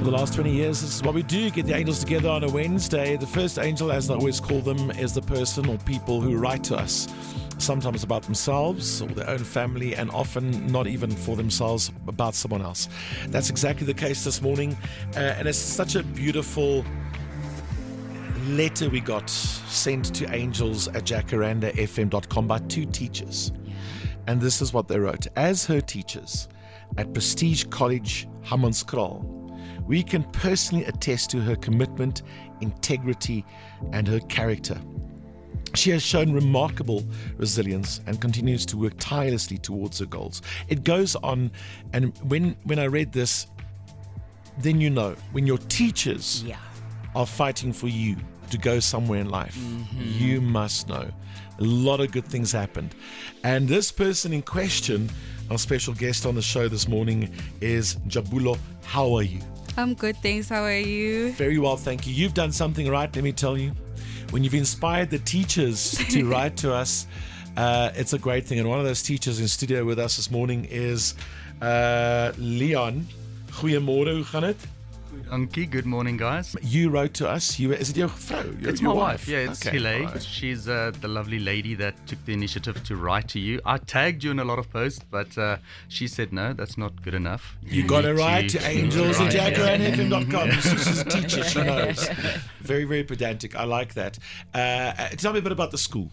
the last 20 years, this is what we do. Get the angels together on a Wednesday. The first angel, as I always call them, is the person or people who write to us. Sometimes about themselves or their own family, and often not even for themselves, about someone else. That's exactly the case this morning. And it's such a beautiful letter we got sent to angels at jacarandafm.com by two teachers. And this is what they wrote. As her teachers at Prestige College, Hammanskraal, we can personally attest to her commitment, integrity, and her character. She has shown remarkable resilience and continues to work tirelessly towards her goals. It goes on, and when I read this, then you know, when your teachers are fighting for you to go somewhere in life, you must know. A lot of good things happened. And this person in question, our special guest on the show this morning, is Jabulo. How are you? I'm good, thanks. How are you? Very well, thank you. You've done something right, let me tell you. When you've inspired the teachers to write to us, it's a great thing. And one of those teachers in studio with us this morning is Leon. Goeiemorgen, hoe gaan het? Anki, good morning, guys. You wrote to us. Is it your vrouw? It's my wife. Yeah, it's okay, Hile. right. She's the lovely lady that took the initiative to write to you. I tagged you in a lot of posts, but she said, no, that's not good enough. You got to write to angels at jacarandafm.com. She's a teacher, she knows. Very, very pedantic. I like that. Tell me a bit about the school.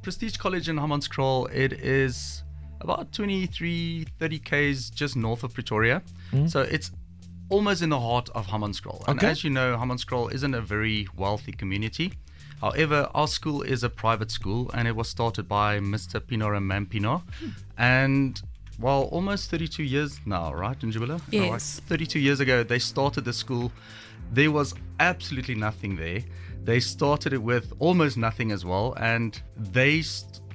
Prestige College in Hammanskraal, it is about 23, 30 k's just north of Pretoria. So it's almost in the heart of Hammanskraal. And as you know, Hammanskraal isn't a very wealthy community. However, our school is a private school, and it was started by Mr. Pienaar and Mam Pienaar. And well, almost 32 years now, right, Njabulo? Yes. 32 years ago, they started the school. There was absolutely nothing there. They started it with almost nothing as well, and they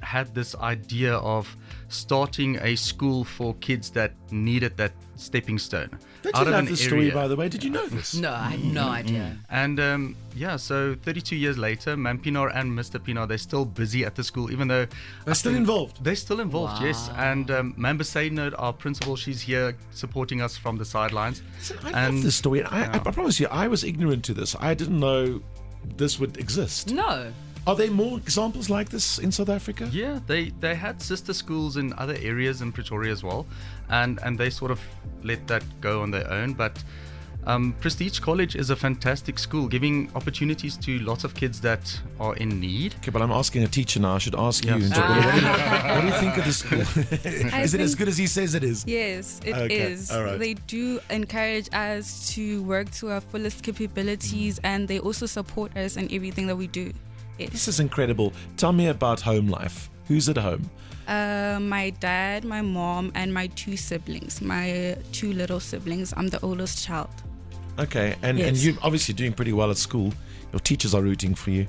had this idea of starting a school for kids that needed that stepping stone. Don't you love the story, by the way? Did you know this? No, I had no idea. And so 32 years later, Mam Pienaar and Mr. Pienaar, they're still busy at the school, even though They're still involved. They're still involved, yes. And Mam Besaidnout, our principal, she's here supporting us from the sidelines. Listen, I love this story. I promise you, I was ignorant to this. I didn't know this would exist. No. Are there more examples like this in South Africa? Yeah, they had sister schools in other areas in Pretoria as well, and they sort of let that go on their own. But Prestige College is a fantastic school, giving opportunities to lots of kids that are in need. Okay, but I'm asking a teacher now. I should ask you. Yes. What do you think of the school? Is it as good as he says it is? Yes, it is. All right. They do encourage us to work to our fullest capabilities, and they also support us in everything that we do. Yes. This is incredible. Tell me about home life. Who's at home? My dad, my mom, and my two siblings. My two little siblings. I'm the oldest child. Okay, and you're obviously doing pretty well at school. Your teachers are rooting for you.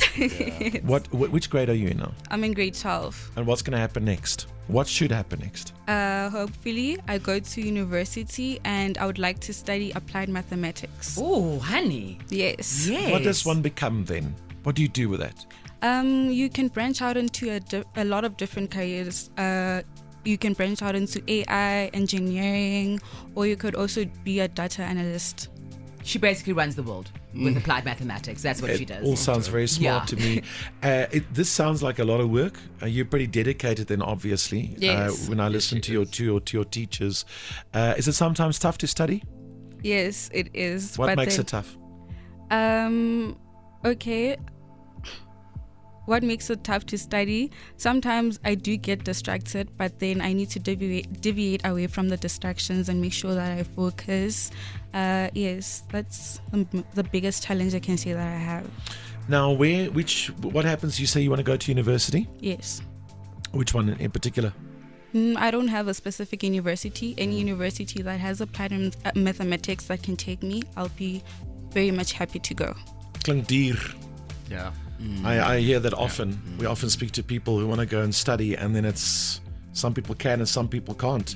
Which grade are you in now? I'm in grade 12. And what's going to happen next? What should happen next? Hopefully, I go to university, and I would like to study applied mathematics. Oh, honey. Yes. Yes. What does one become then? What do you do with that? You can branch out into a lot of different careers. You can branch out into AI, engineering, or you could also be a data analyst. She basically runs the world with applied mathematics. That's what she does. All sounds very smart to me. This sounds like a lot of work. You're pretty dedicated then, obviously. Yes. When I listen to your teachers. Is it sometimes tough to study? Yes, it is. What makes it tough? Okay. What makes it tough to study? Sometimes I do get distracted, but then I need to deviate away from the distractions and make sure that I focus. Yes, that's the biggest challenge I can say that I have. Now, what happens? You say you want to go to university? Yes. Which one in particular? I don't have a specific university. Any university that has applied mathematics that can take me, I'll be very much happy to go. Klink duur. Yeah. I hear that often. We often speak to people who want to go and study, and then it's some people can and some people can't.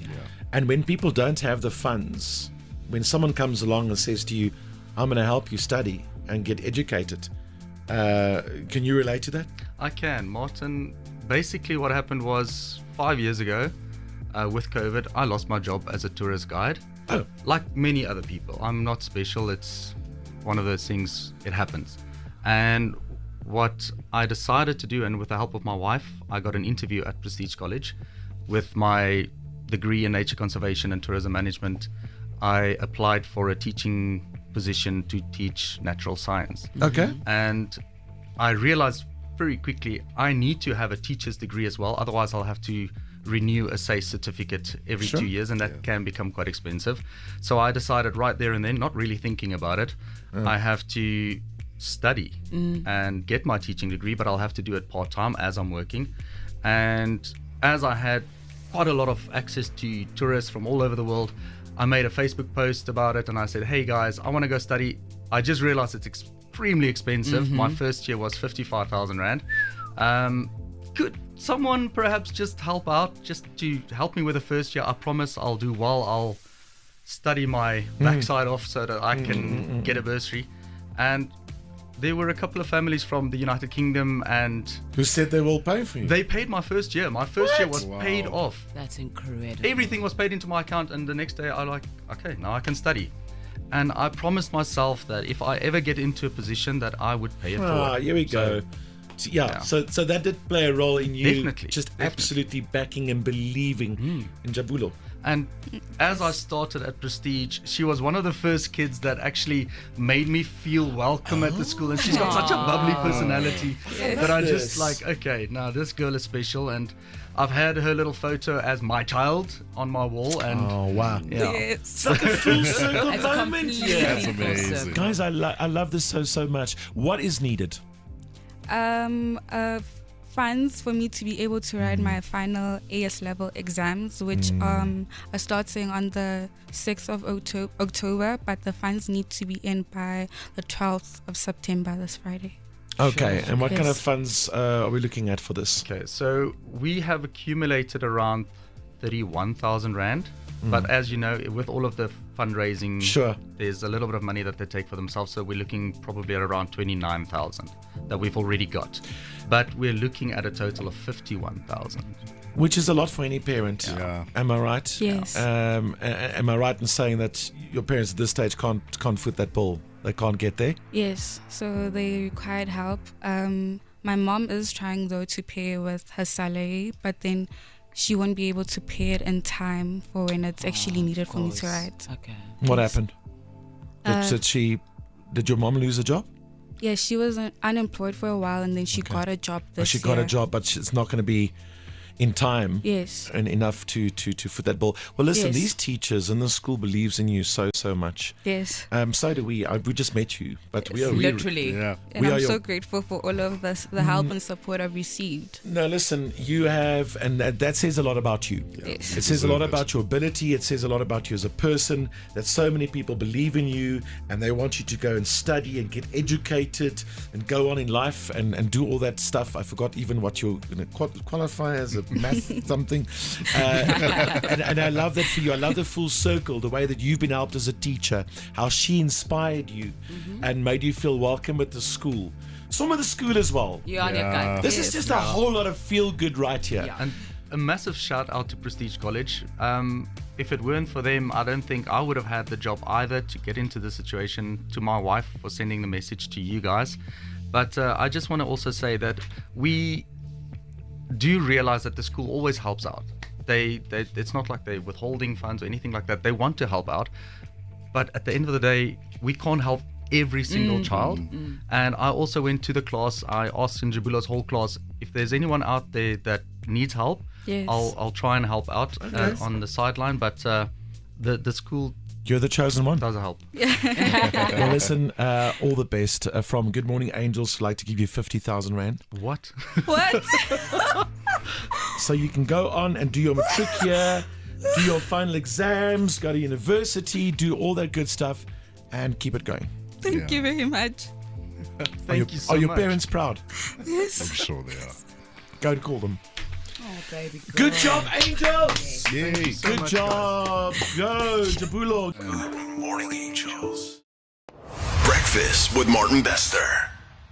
And when people don't have the funds, when someone comes along and says to you, I'm going to help you study and get educated, can you relate to that? I can, Martin. Basically what happened was 5 years ago with COVID, I lost my job as a tourist guide. Oh. Like many other people. I'm not special. It's one of those things, it happens. And what I decided to do, and with the help of my wife, I got an interview at Prestige College with my degree in nature conservation and tourism management. I applied for a teaching position to teach natural science. Okay. And I realized very quickly I need to have a teacher's degree as well. Otherwise, I'll have to renew a SACE certificate every 2 years, and that can become quite expensive. So I decided right there and then, not really thinking about it, I have to study and get my teaching degree, but I'll have to do it part-time as I'm working. And as I had quite a lot of access to tourists from all over the world, I made a Facebook post about it, and I said, hey guys, I want to go study. I just realized it's extremely expensive. My first year was 55,000 Rand. Could someone perhaps just help out, just to help me with the first year? I promise I'll do well. I'll study my backside off so that I can get a bursary. And there were a couple of families from the United Kingdom, and Who said they will pay for you? they paid my first year. My first year was paid off. That's incredible. Everything was paid into my account, and the next day I like, okay, now I can study. And I promised myself that if I ever get into a position that I would pay it forward. Here we go. Yeah. So that did play a role in you Definitely. absolutely backing and believing in Jabulo. And as I started at Prestige, she was one of the first kids that actually made me feel welcome at the school. And she's got such a bubbly personality that I just like, okay, now this girl is special. And I've had her little photo as my child on my wall. And Oh, wow. yeah. It's like a full circle It's a moment. completely That's full amazing. circle. Guys, I love this so much. What is needed? Funds for me to be able to write my final AS level exams, which are starting on the 6th of October, but the funds need to be in by the 12th of September, this Friday. Okay, and what kind of Yes. funds are we looking at for this? Okay, so we have accumulated around 31,000 Rand. But as you know, with all of the fundraising, Sure. there's a little bit of money that they take for themselves. So we're looking probably at around 29,000 that we've already got. But we're looking at a total of 51,000. Which is a lot for any parent. Yeah. Am I right? Yes. Am I right in saying that your parents at this stage can't foot that bill? They can't get there? Yes, so they required help. My mom is trying though to pay with her salary, but then she won't be able to pay it in time for when it's actually needed for me to write. Okay. What Yes. happened? Did your mom lose a job? Yeah, she was unemployed for a while, and then she got a job this She year. got a job, but it's not going to be in time Yes. and enough to foot that bill. Well, listen, Yes. these teachers and the school believes in you so much. Yes. So do we. We just met you, but we are Literally. Yeah. And We are I'm your- so grateful for all of this, the help and support I've received. No, listen, you have, and that says a lot about you. Yes. It says a lot Deserve it. about your ability. It says a lot about you as a person, that so many people believe in you and they want you to go and study and get educated and go on in life and do all that stuff. I forgot even what you're going to qualify as a math something. And I love that for you. I love the full circle, the way that you've been helped as a teacher, how she inspired you and made you feel welcome at the school. Some of the school as well. You're on your gut. This is just a whole lot of feel good right here. Yeah. And a massive shout out to Prestige College. If it weren't for them, I don't think I would have had the job either to get into the situation. To my wife for sending the message to you guys. But I just want to also say that we do realize that the school always helps out. They it's not like they're withholding funds or anything like that. They want to help out. But at the end of the day, we can't help every single child. And I also went to the class. I asked in Jabulo's whole class, if there's anyone out there that needs help, Yes. I'll try and help out on the sideline. But the school You're the chosen one. does help. Well, listen, all the best. From Good Morning Angels, like to give you 50,000 Rand. What? What? So you can go on and do your matric here, do your final exams, go to university, do all that good stuff, and keep it going. Thank you very much. Thank you so Are much. your parents proud? Yes. I'm sure they are. Go and call them. Oh, baby. Good job, Angels! Yay. Good job. Go, Jabulo. Morning Angels. Breakfast with Martin Bester.